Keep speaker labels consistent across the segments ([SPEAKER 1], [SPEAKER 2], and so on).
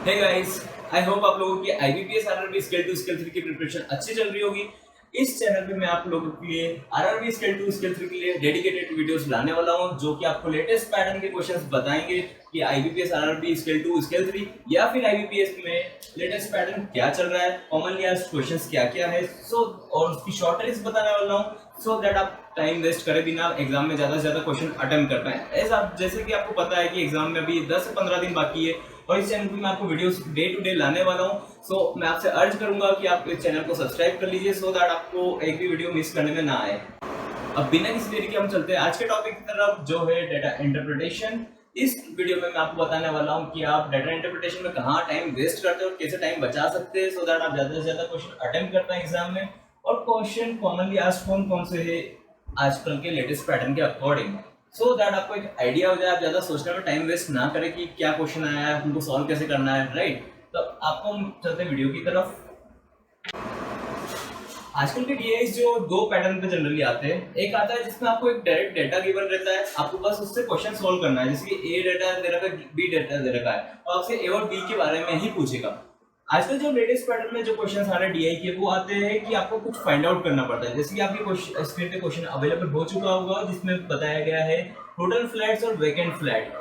[SPEAKER 1] Hey guys, I hope आप लोगों की आईबीपीएस आरआरबी स्केल 2 स्केल 3 की प्रिपरेशन अच्छी चल रही होगी। इस चैनल पे मैं आप लोगों के लिए आरआरबी स्केल 2 स्केल 3 के लिए डेडिकेटेड वीडियोस लाने वाला हूं, जो कि आपको लेटेस्ट पैटर्न के क्वेश्चंस बताएंगे कि आईबीपीएस आरआरबी स्केल 2 स्केल 3 या फिर आईबीपीएस में लेटेस्ट पैटर्न क्या चल रहा है, कॉमनली आस्क्ड क्वेश्चंस क्या-क्या है, और उसकी शॉर्ट ट्रिक्स बताने वाला हूं, सो दैट आप टाइम वेस्ट करे बिना एग्जाम में ज्यादा से ज्यादा क्वेश्चन अटेम्प्ट कर पाए। जैसे कि आपको पता है कि एग्जाम में अभी 10 से 15 दिन बाकी है और इस चैनल पे मैं आपको वीडियोस डे टू डे लाने वाला हूं। सो मैं आपसे अर्ज करूंगा कि आप इस चैनल को सब्सक्राइब कर लीजिए, सो दैट आपको एक भी वीडियो मिस करने में ना आए। अब बिना किसी देरी के हम चलते हैं आज के टॉपिक की तरफ, जो है डेटा इंटरप्रिटेशन। इस वीडियो में मैं आपको बताने वाला हूं कि आप डेटा इंटरप्रिटेशन में कहां टाइम वेस्ट करते हैं और कैसे टाइम बचा सकते हैं, सो दैट आप ज्यादा से ज्यादा क्वेश्चन अटेम्प्ट कर पाए एग्जाम में। और क्वेश्चन कॉमनली आस्क्ड कौन से है आजकल के लेटेस्ट पैटर्न के अकॉर्डिंग, सो दैट आपको एक आइडिया हो जाए, आप ज्यादा सोचने में टाइम वेस्ट ना करें कि क्या क्वेश्चन आया है, उनको सॉल्व कैसे करना है, राइट। तो आपको चलते वीडियो की तरफ। आजकल के डीआईस जो दो पैटर्न पे जनरली आते हैं, एक आता है जिसमें आपको एक डायरेक्ट डेटा गिवन रहता है, आपको बस उससे क्वेश्चन सॉल्व करना है, जैसे कि ए डेटा दे रखा है, बी डेटा दे रखा है और आपसे ए और बी के बारे में ही पूछेगा। आजकल जो लेटेस्ट पैटर्न में जो क्वेश्चन आ रहे हैं डीआई के, वो आते हैं कि आपको कुछ फाइंड आउट करना पड़ता है। जैसे कि आपके स्क्रीन पे क्वेश्चन अवेलेबल हो चुका होगा, जिसमें बताया गया है टोटल फ्लैट्स और वैकेंट फ्लैट।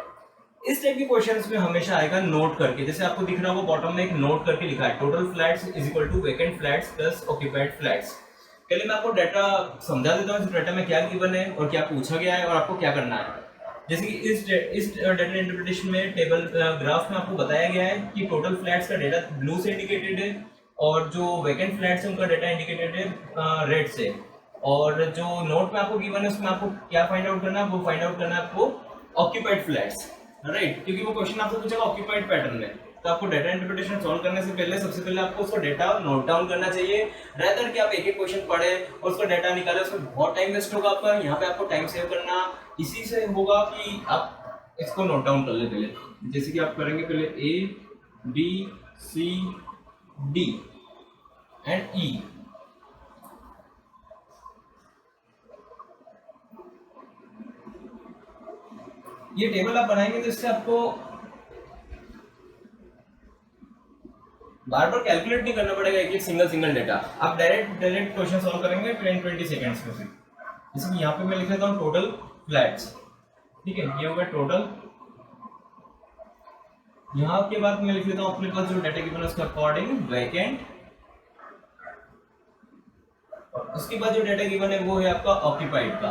[SPEAKER 1] इस टाइप के क्वेश्चंस में हमेशा आएगा नोट करके, जैसे आपको दिख रहा होगा बॉटम में एक नोट करके लिखा है, total flats is equal to vacant flats plus occupied flats. पहले मैं आपको डाटा समझा देता हूँ, इस डाटा में क्या गिवन है और क्या पूछा गया है और आपको क्या करना है। जैसे कि इस डाटा इंटरप्रिटेशन में टेबल ग्राफ में आपको बताया गया है कि टोटल फ्लैट्स का डाटा ब्लू से इंडिकेटेड है और जो वैकेंट फ्लैट्स है उनका डाटा इंडिकेटेड है रेड से। और जो नोट में आपको गिवन है उसमें आपको क्या फाइंड आउट करना है, वो फाइंड आउट करना है आपको ऑक्यूपाइड फ्लैट्स, राइट, क्योंकि वो क्वेश्चन आपसे पूछेगा ऑक्यूपाइड पैटर्न में। तो आपको डेटा इंटरप्रिटेशन सॉल्व करने से पहले सबसे पहले आपको उसका डेटा नोट डाउन करना चाहिए, रेदर कि आप एक एक क्वेश्चन पढ़े और उसका डेटा निकाले, उसमें बहुत टाइम वेस्ट होगा आपका। यहाँ पे आपको टाइम सेव करना इसी से होगा कि आप इसको नोट डाउन कर ले पहले। जैसे कि आप करेंगे पहले A B C D and E. ये टेबल आप बनाएंगे तो इससे आपको बार बार कैलकुलेट नहीं करना पड़ेगा एक एक सिंगल डेटा, आप डायरेक्ट क्वेश्चन सॉल्व करेंगे 10-20 सेकंड्स में से। जैसे कि यहाँ पे मैं लिख देता हूँ टोटल फ्लैट्स, ठीक है, ये हो गया टोटल। यहाँ के बाद मैं लिख देता हूँ अपने पास जो डाटा गिवन है उसके अकॉर्डिंग वैकेंट, और उसके बाद जो डाटा गिवन है वो है आपका ऑक्यूपाइड का।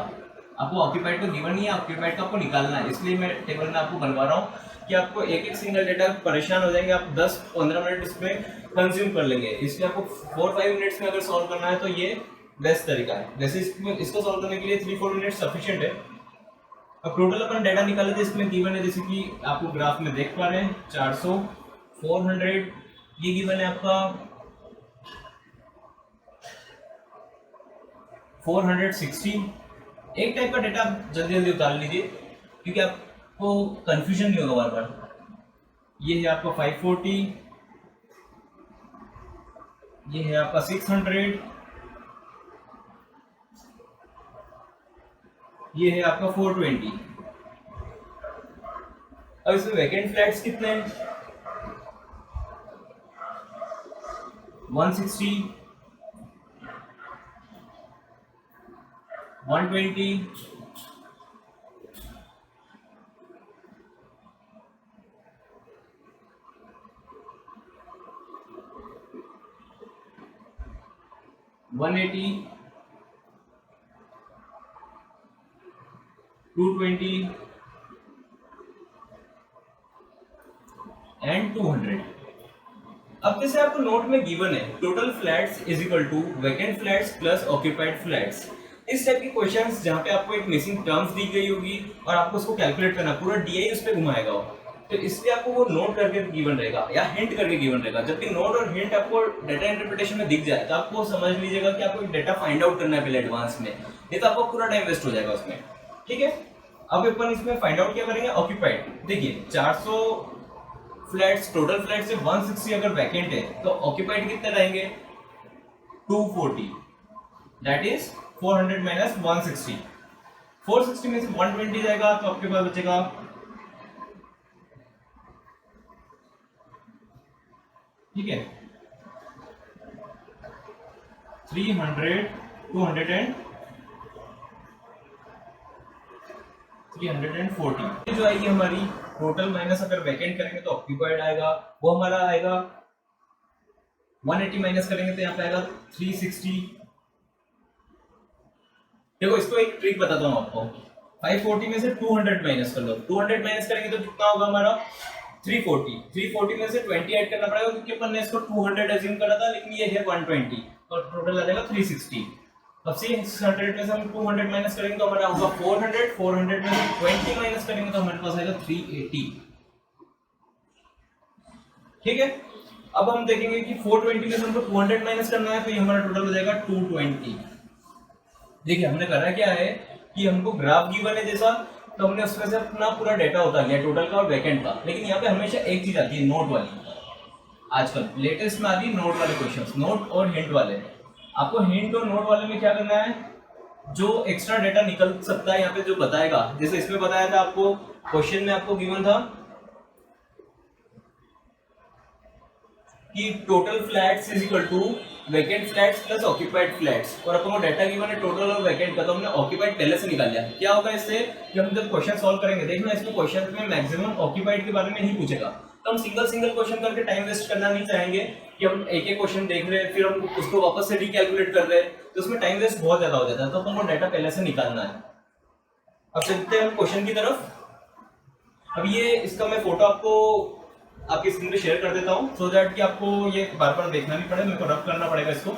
[SPEAKER 1] आपको ऑक्यूपाइड का गिवन नहीं है, ऑक्यूपाइड का आपको निकालना है, इसलिए मैं टेबल में आपको बनवा रहा हूँ कि आपको एक एक सिंगल डेटा परेशान हो जाएंगे, आप 10-15 मिनट इसमें कंज्यूम कर लेंगे। इसलिए आपको 4-5 मिनट्स में अगर सॉल्व करना है तो ये बेस्ट तरीका है। वैसे इसको सॉल्व करने के लिए 3-4 मिनट सफिशिएंट है। अब टोटल अपन डेटा निकाले थे, इसमें गिवन है जैसे कि आपको ग्राफ में देख पा रहे हैं 400, 400, ये गिवन है आपका 460। एक टाइप का डेटा जल्दी जल्दी उतार लीजिए क्योंकि आपको कंफ्यूजन नहीं होगा बार बार। ये है आपका 540, ये है आपका 600, ये है आपका 420। अब इसमें वैकेंट फ्लैट्स कितने हैं? 160, 120, 180, 220 एंड 200। अब जैसे आपको नोट में गिवन है total flats is equal to vacant flats plus occupied flats, इस टाइप के क्वेश्चंस जहां पे आपको एक मिसिंग टर्म्स दी गई होगी और आपको उसको कैलकुलेट करना, पूरा डीआई उस पे घुमाएगा वो, तो इसलिए आपको वो नोट करके गिवन रहेगा या हिंट करके गिवन रहेगा। जबकि नोट और हिंट आपको डेटा इंटरप्रिटेशन में दिख जाए तो आपको समझ लीजिएगा कि आपको एक डेटा फाइंड आउट करना है पहले एडवांस में, नहीं तो आपको पूरा टाइम वेस्ट हो जाएगा उसमें, ठीक है। अब अपन इसमें फाइंड आउट क्या करेंगे, ऑक्यूपाइड। देखिए 400 फ्लैट्स, टोटल फ्लैट्स से 160 अगर वैकेंट है तो ऑक्यूपाइड कितने रहेंगे 240, दैट इज 400 माइनस 160। 460 में से 120 जाएगा तो आपके पास बचेगा ठीक है, 300, 200 एंड 340 जो आएगी हमारी टोटल माइनस अगर वैकेंट करेंगे तो ऑक्यूपाइड आएगा, वो हमारा आएगा 180 माइनस करेंगे तो यहाँ पे आएगा 360। देखो इसको एक ट्रिक बताता हूँ आपको, 540 में से 200 माइनस कर लो, 200 माइनस करेंगे तो कितना होगा हमारा 340 में से 20 ऐड करना पड़ेगा क्योंकि अपन ने इसको 200 एज्यूम करा था, लेकिन ये है 120 और टोटल आ जाएगा 360। अब 600 में से हम 200 माइनस करेंगे तो हमारा होगा 400 में से 20 माइनस करेंगे तो हमारे पास आएगा 380। ठीक है, अब हम देखेंगे कि 420 में से हमको 200 माइनस करना है तो ये हमारा टोटल हो जाएगा 220। देखिए हमने करा क्या है कि हमको ग्राफ गिवन है जैसा, तो हमने उसमें से अपना पूरा डेटा उतार लिया टोटल का और वैकेंट का, लेकिन यहाँ पे हमेशा एक चीज आती है नोट वाली, आजकल लेटेस्ट में आती है नोट वाले क्वेश्चंस, नोट और हिंट वाले। आपको हिंट और नोट वाले में क्या करना है, जो एक्स्ट्रा डेटा निकल सकता है यहाँ पे जो बताएगा, जैसे इसमें बताया था आपको क्वेश्चन में आपको गिवन था कि total flats is equal to vacant flats plus occupied flats, और अपन को डाटा गिवन है टोटल और वैकेंट का, तो हमने ऑक्यूपाइड पहले से निकाल लिया। क्या होगा इससे कि हम जब क्वेश्चन सॉल्व करेंगे, देखना इसमें क्वेश्चन में मैक्सिमम ऑक्यूपाइड के बारे में ही पूछेगा, तो हम सिंगल सिंगल क्वेश्चन करके टाइम वेस्ट करना नहीं चाहेंगे कि हम एक एक क्वेश्चन देख रहे हैं फिर हम उसको वापस से रिकैलकुलेट कर रहे हैं, तो उसमें टाइम वेस्ट बहुत ज्यादा हो जाता है, तो अपन को डाटा पहले से निकालना है। अब चलते हैं हम क्वेश्चन की तरफ। अब ये इसका मैं फोटो आपको आपकी स्क्रीन पे शेयर कर देता हूं सो दैट कि आपको ये बार बार देखना नहीं पड़े, मेरे को रफ करना पड़ेगा इसको।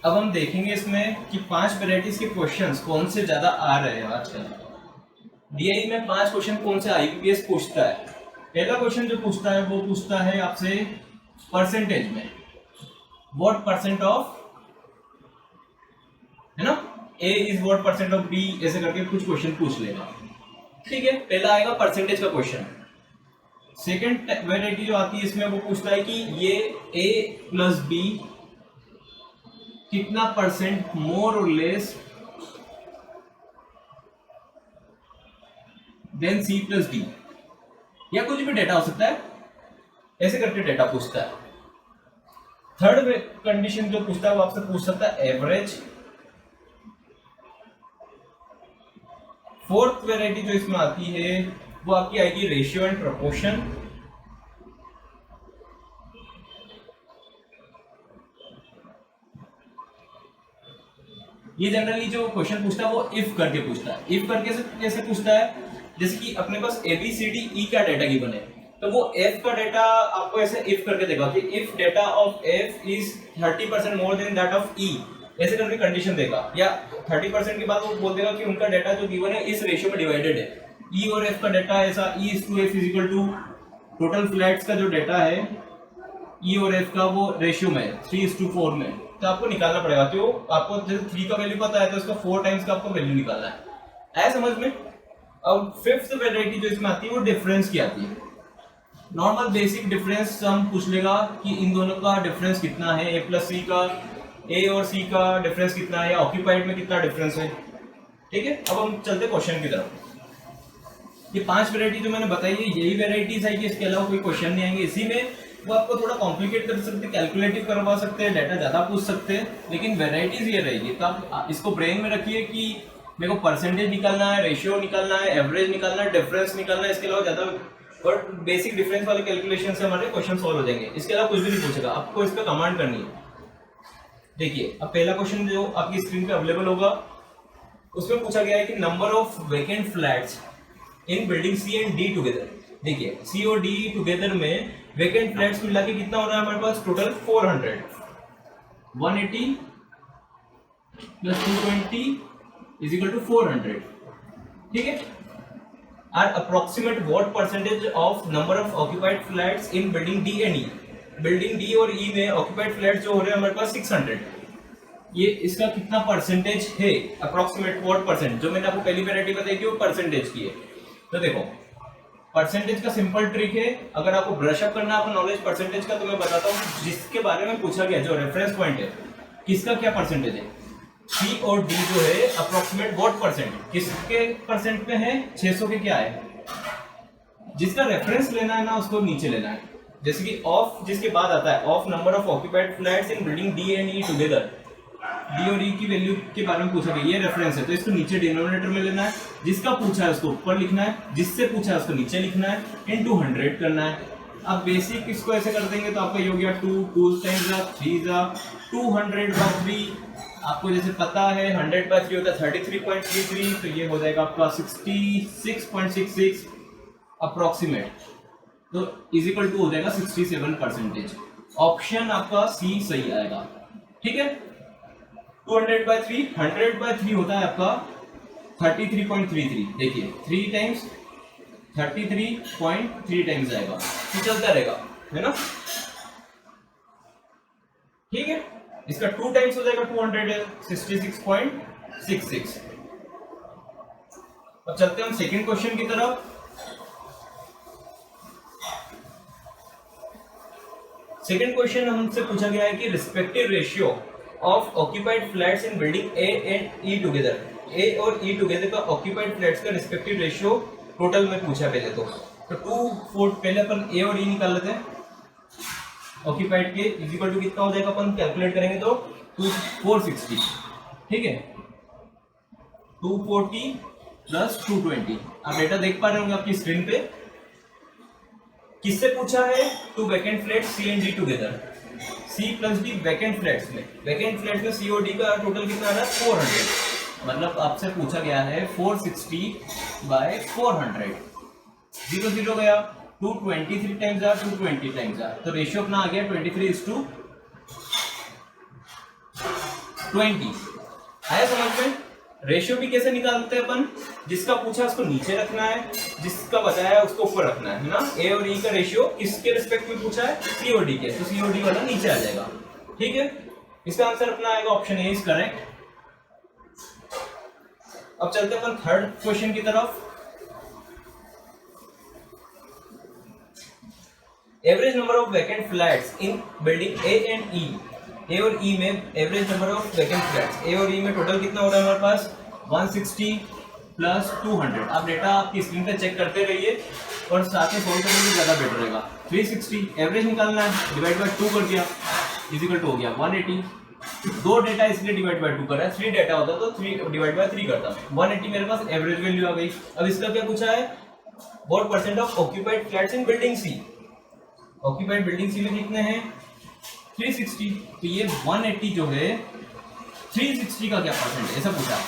[SPEAKER 1] अब हम देखेंगे इसमें कि 5 वैरायटीज के क्वेश्चंस कौन से ज्यादा आ रहे हैं आजकल। डीआई में 5 क्वेश्चन कौन से आईपीएस पूछता है। पहला क्वेश्चन जो पूछता है वो पूछता है आपसे परसेंटेज में, व्हाट परसेंट ऑफ, है ना, A is what percent of B, ऐसे करके कुछ क्वेश्चन पूछ लेगा। ठीक है, पहला आएगा परसेंटेज का क्वेश्चन। सेकंड वैरायटी जो आती है इसमें वो पूछता है कि ये ए प्लस बी कितना परसेंट मोर और less than C plus D, या कुछ भी डेटा हो सकता है, ऐसे करके डेटा पूछता है। थर्ड कंडीशन जो पूछता है वो आपसे पूछ सकता है एवरेज। फोर्थ वैरायटी जो इसमें आती है वो आपकी आएगी रेशियो एंड प्रोपोर्शन। ये जनरली जो क्वेश्चन पूछता है वो इफ करके पूछता है। इफ करके से कैसे पूछता है, जैसे कि अपने पास ए बी सी डी ई का डेटा गिवन है, तो वो एफ का डेटा आपको ऐसे इफ करके देगा कि if data of F is 30% more than that of E, ऐसे करके कंडीशन देगा। या 30% के बाद वो बोल देगा कि उनका डेटा जो गिवन है इस रेशियो में डिवाइडेड है, ई और एफ का डेटा ऐसा E is to F is equal to total flats का जो डेटा है ई और एफ का वो रेशियो में 3:4 में, तो आपको निकालना पड़ेगा। तो आपको जब 3 का वैल्यू पता है तो इसका 4 टाइम्स का आपको वैल्यू निकालना है। आया समझ में। अब फिफ्थ वैरायटी जो इसमें आती है वो डिफरेंस की आती है। नॉर्मल बेसिक डिफरेंस हम पूछ लेगा कि इन दोनों का डिफरेंस कितना है, ए प्लस सी का, ए और सी का डिफरेंस कितना है, ऑक्यूपाइड में कितना डिफरेंस है। ठीक है, अब हम चलते क्वेश्चन की तरफ। ये 5 वैरायटी जो मैंने बताई है यही वैरायटीज आएगी, इसके अलावा कोई क्वेश्चन नहीं आएंगे। इसी में वो आपको थोड़ा कॉम्प्लिकेट कर सकते हैं, कैलकुलेटिव करवा सकते हैं, डाटा ज्यादा पूछ सकते हैं, लेकिन वैरायटीज ये रहेगी। तो आप इसको ब्रेन में रखिए कि मेरे को परसेंटेज निकालना है, रेशियो निकालना है, एवरेज निकालना है, डिफरेंस निकालना है, इसके अलावा ज्यादा और बेसिक डिफरेंस वाले कैलकुलेशन से हमारे क्वेश्चन सॉल्व हो जाएंगे। इसके अलावा कुछ भी नहीं पूछेगा, आपको इस पर कमांड करनी है। देखिए अब पहला क्वेश्चन जो आपकी स्क्रीन पे अवेलेबल होगा उसमें पूछा गया है कि number of vacant flats in building C and D together. देखिए सी और डी टुगेदर में वेकेंट फ्लैट्स मिला के कितना हो रहा है हमारे पास total 400, 180 plus 220 is equal to 400। ठीक है, are approximate what percentage of number of occupied flats in building D and E. Building D और ई में ऑक्यूपाइड फ्लैट्स जो हो रहे हैं हमारे पास 600, ये इसका कितना परसेंटेज है, अप्रोक्सीमेट व्हाट परसेंट। जो मैंने आपको पहली वैरायटी बताई थी वो परसेंटेज की है। तो देखो परसेंटेज का सिंपल ट्रिक है, अगर आपको ब्रश अप करना है आपको नॉलेज परसेंटेज का, तो मैं बताता हूँ जिसके बारे में पूछा गया, जो रेफरेंस पॉइंट है किसका क्या परसेंटेज है। सी और डी जो है अप्रोक्सीमेट व्हाट परसेंट, किसके परसेंट पे है, 600 के क्या है, जिसका रेफरेंस लेना है ना उसको नीचे लेना है। जैसे कि ऑफ जिसके बाद आता है of number of occupied flats in building D and E together, D और ई की वैल्यू के बारे में पूछा गया, ये रेफरेंस है तो इसको नीचे डिनोमिनेटर में लेना है, जिसका पूछा है उसको ऊपर लिखना है, जिससे पूछा है उसको नीचे लिखना है, इनटू 100 करना है। अब बेसिक इसको ऐसे कर देंगे तो आपका ये हो गया 2 टाइम्स 3 200/3, आपको जैसे पता है 100/3 होता है 33.33, तो ये हो जाएगा आपका 66.66 अप्रोक्सीमेट, तो इज इक्वल टू हो जाएगा 67%। ऑप्शन आपका सी सही आएगा। ठीक है, 200/3 100/3 होता है आपका 33.33, देखिए 3 टाइम्स 33.3 टाइम्स आएगा, तो चलता रहेगा, है ना। ठीक है, इसका 2 टाइम्स हो जाएगा 200 है 66.66। अब चलते हैं हम सेकंड क्वेश्चन की तरफ। सेकंड क्वेश्चन हमसे पूछा गया है कि respective ratio of occupied flats in building A and E together, A और ई टुगेदर का ऑक्यूपाइड फ्लैट्स का रिस्पेक्टिव रेशियो टोटल में पूछा पहले तो 2/4 पहले अपन ए और ई निकाल लेते हैं, ऑक्यूपाइड के इज इक्वल टू कितना हो जाएगा, अपन कैलकुलेट करेंगे तो 460। ठीक है, 240 प्लस 220, आप डेटा देख पा रहे होंगे आपकी स्क्रीन पे। किससे पूछा है, 2 vacant flat C and D together, C plus D vacant flats में, वैकेंट फ्लैट्स में सी और डी का टोटल कितना आ रहा है 400, मतलब आपसे पूछा गया है 460/400, 0 0 गया, 223 टाइम्स आर 220 टाइम्स आर, तो रेशियो अपना आ गया 23:20। आया समझ में। रेशियो भी कैसे निकालते हैं अपन, जिसका पूछा उसको नीचे रखना है, जिसका बताया उसको ऊपर रखना है ना। ए और ई का रेशियो किसके रिस्पेक्ट में पूछा है, सी और डी के, तो सी और डी वाला नीचे आ जाएगा। ठीक है, इसका आंसर अपना आएगा ऑप्शन ए इज करेक्ट। अब चलते हैं अपन थर्ड क्वेश्चन की तरफ। Average number of vacant flats in building A and E, A और ई में average number of vacant flats, A और ई में टोटल कितना हो रहा है हमारे पास 160 प्लस 200। आप डेटा आपकी स्क्रीन पे चेक करते रहिए और साथ में सोल्व करने में ज्यादा बेटर रहेगा। 360 एवरेज निकालना है, डिवाइड बाय 2 कर दिया, इज इक्वल टू हो गया 180। दो डेटा इसलिए डिवाइड बाय 2 कर रहा है, 3 डेटा होता तो 3 डिवाइड बाय 3 करता। 180 मेरे पास एवरेज वैल्यू आ गई। अब इसका क्या पूछा है, what percent of occupied flats in building C, occupied building C में कितने हैं 360, तो ये 180 जो है 360 का क्या परसेंट है ऐसा पूछा।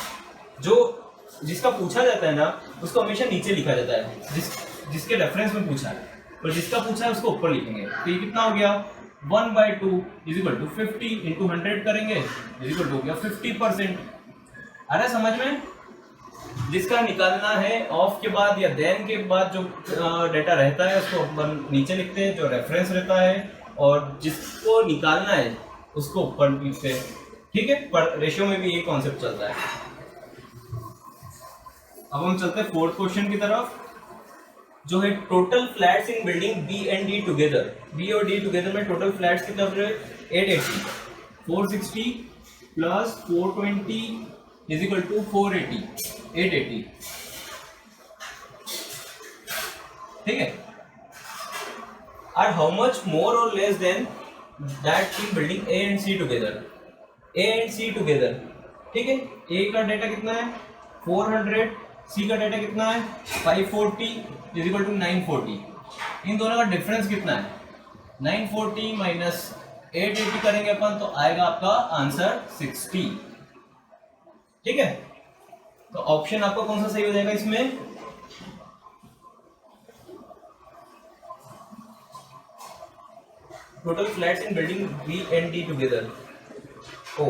[SPEAKER 1] जो जिसका पूछा जाता है ना उसको हमेशा नीचे लिखा जाता है, जिसके रेफरेंस में पूछा है, और जिसका पूछा है उसको ऊपर लिखेंगे। तो ये कितना हो गया 1/2 इज इक्वल टू 50 इंटू 100 करेंगे, इज इक्वल टू हो गया 50%। अरे समझ में, जिसका निकालना है ऑफ के बाद या देन के बाद जो डेटा रहता है उसको अपन नीचे लिखते हैं, जो रेफरेंस रहता है, और जिसको निकालना है उसको ऊपर लिखते हैं। ठीक है, पर रेशियो में भी यही कॉन्सेप्ट चलता है। अब हम चलते हैं फोर्थ क्वेश्चन की तरफ, जो है total flats in building B and D together, B और डी टुगेदर में टोटल फ्लैट्स कितना हो रहा है 880, 460 प्लस 420 इज इक्वल टू 480, 880। ठीक है, are how much more or less than that in building A and C together, A and C together। ठीक है, A का डेटा कितना है 400, C का डेटा कितना है 540 इज इक्वल टू 940। इन दोनों का डिफरेंस कितना है 940 माइनस 880 करेंगे अपन तो आएगा आपका आंसर 60। ठीक है, तो ऑप्शन आपका कौन सा सही हो जाएगा इसमें, total flats in building B and D together. ओ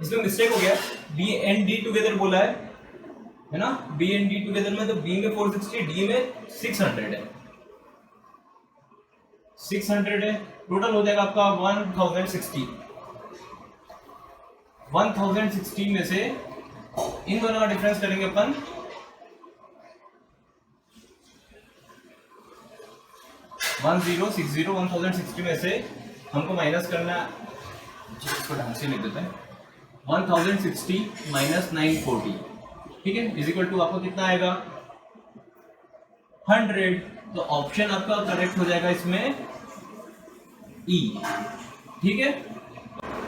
[SPEAKER 1] इसमें मिस्टेक हो गया, बी एंड डी टुगेदर बोला है ना, बी एंड डी टुगेदर में, तो बी में 460, डी में 600 है, 600 है, टोटल हो जाएगा आपका 1060। 1060 में से इन दोनों का डिफरेंस करेंगे अपन 1060 में से हमको माइनस करना, इसको ढंग से लिख देते हैं, 1060 माइनस 940, ठीक है, इज इक्वल टू आपको कितना आएगा 100। तो ऑप्शन आपका करेक्ट हो जाएगा इसमें ई, ठीक है।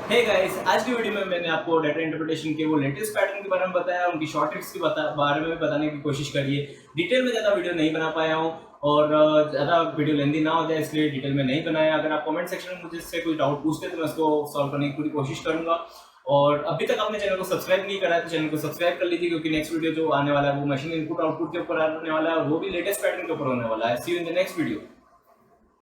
[SPEAKER 1] हे गाइस, आज की वीडियो में मैंने आपको डाटा इंटरप्रिटेशन के वो लेटेस्ट पैटर्न के बारे में बताया, उनकी शॉर्ट ट्रिक्स के बारे में भी बताने की कोशिश करी है। डिटेल में ज़्यादा वीडियो नहीं बना पाया हूँ और ज़्यादा वीडियो लेंदी ना हो जाए इसलिए डिटेल में नहीं बनाया। अगर आप कमेंट सेक्शन में मुझसे कोई डाउट पूछते हैं तो मैं उसको सॉल्व करने की पूरी कोशिश करूँगा। और अभी तक आपने चैनल को सब्सक्राइब नहीं करा है तो चैनल को सब्सक्राइब कर लीजिए, क्योंकि नेक्स्ट वीडियो जो आने वाला है वो मशीन इनपुट आउटपुट के ऊपर आने वाला है और वो भी लेटेस्ट पैटर्न के ऊपर होने वाला है। See you in the next video.